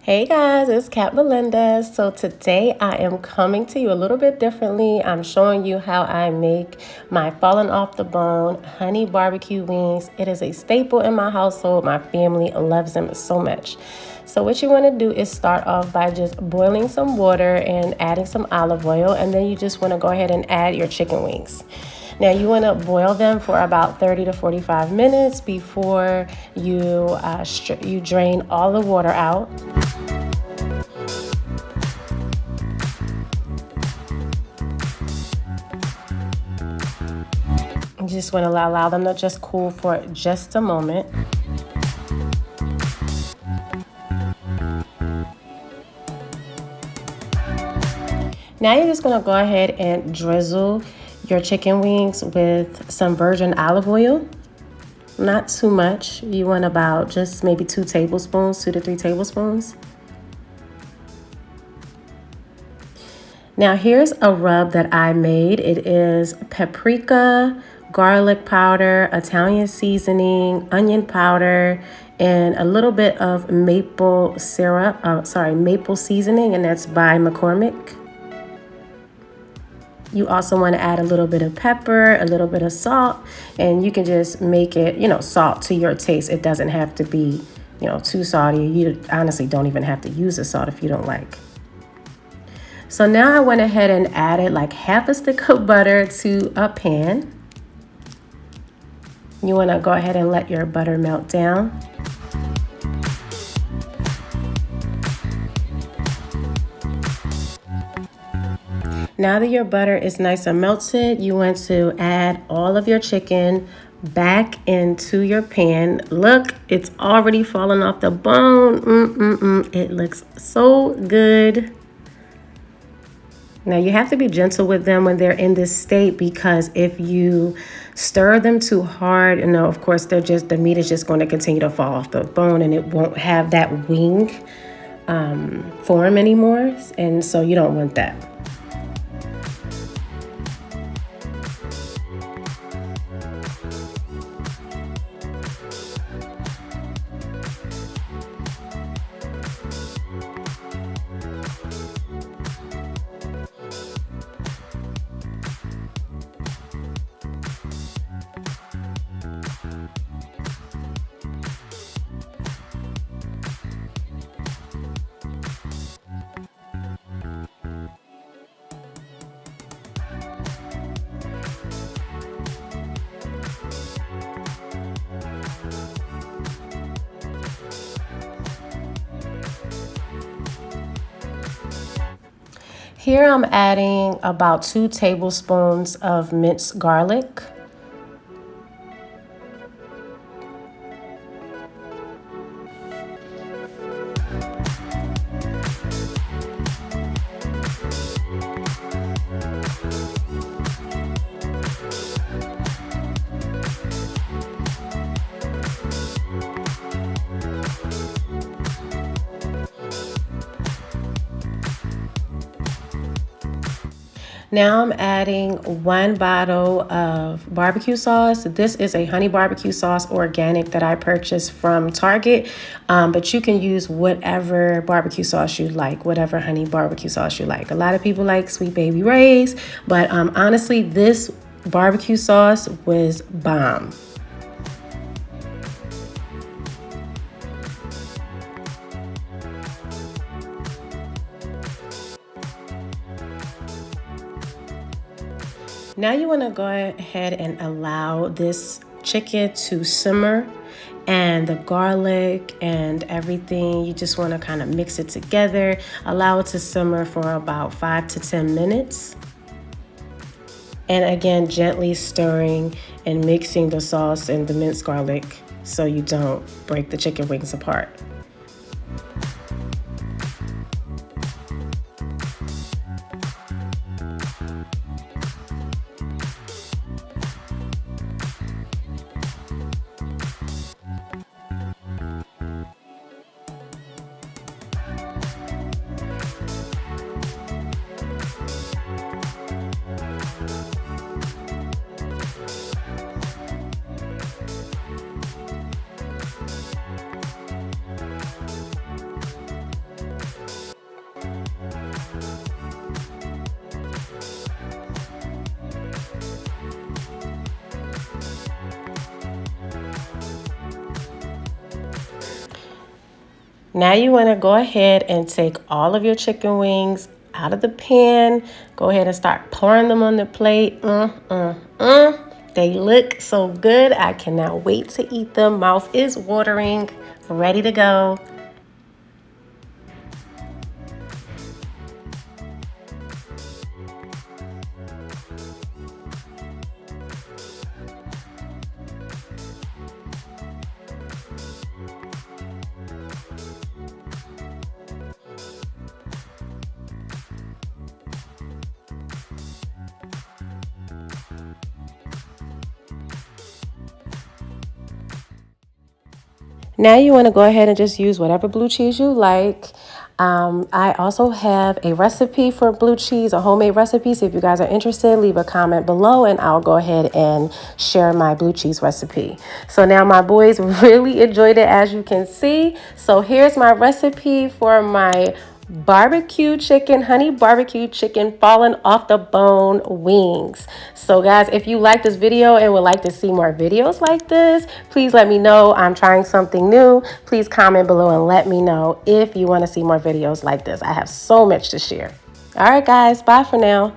Hey guys, it's Kat Melinda. So today I am coming to you a little bit differently. I'm showing you how I make my fallen off the bone honey barbecue wings. It is a staple in my household. My family loves them so much. So what you want to do is start off by just boiling some water and adding some olive oil, and then you just want to go ahead and add your chicken wings. Now you want to boil them for about 30 to 45 minutes before you drain all the water out. You just want to allow them to just cool for just a moment. Now you're just going to go ahead and drizzle your chicken wings with some virgin olive oil. Not too much. You want about just maybe 2 tablespoons, 2 to 3 tablespoons. Now here's a rub that I made. It is paprika, garlic powder, Italian seasoning, onion powder, and a little bit of maple seasoning, and that's by McCormick. You also want to add a little bit of pepper, a little bit of salt, and you can just make it, salt to your taste. It doesn't have to be, too salty. You honestly don't even have to use the salt if you don't like. So now I went ahead and added like half a stick of butter to a pan. You want to go ahead and let your butter melt down. Now that your butter is nice and melted, you want to add all of your chicken back into your pan. Look, it's already fallen off the bone. It looks so good. Now you have to be gentle with them when they're in this state, because if you stir them too hard, of course the meat is just going to continue to fall off the bone, and it won't have that wing form anymore, and so you don't want that. Here I'm adding about 2 tablespoons of minced garlic. Now I'm adding 1 bottle of barbecue sauce. This is a honey barbecue sauce, organic, that I purchased from Target, but you can use whatever barbecue sauce you like, whatever honey barbecue sauce you like. A lot of people like Sweet Baby Ray's, but honestly, this barbecue sauce was bomb. Now you want to go ahead and allow this chicken to simmer, and the garlic and everything, you just want to kind of mix it together. Allow it to simmer for about 5 to 10 minutes. And again, gently stirring and mixing the sauce and the minced garlic so you don't break the chicken wings apart. Now you want to go ahead and take all of your chicken wings out of the pan. Go ahead and start pouring them on the plate. They look so good. I cannot wait to eat them. Mouth is watering. Ready to go. Now you want to go ahead and just use whatever blue cheese you like. I also have a recipe for blue cheese, a homemade recipe. So if you guys are interested, leave a comment below and I'll go ahead and share my blue cheese recipe. So now my boys really enjoyed it, as you can see. So here's my recipe for my barbecue chicken, honey barbecue chicken falling off the bone wings. So guys, if you like this video and would like to see more videos like this, please let me know. I'm trying something new. Please comment below and let me know if you want to see more videos like this. I have so much to share. All right guys, bye for now.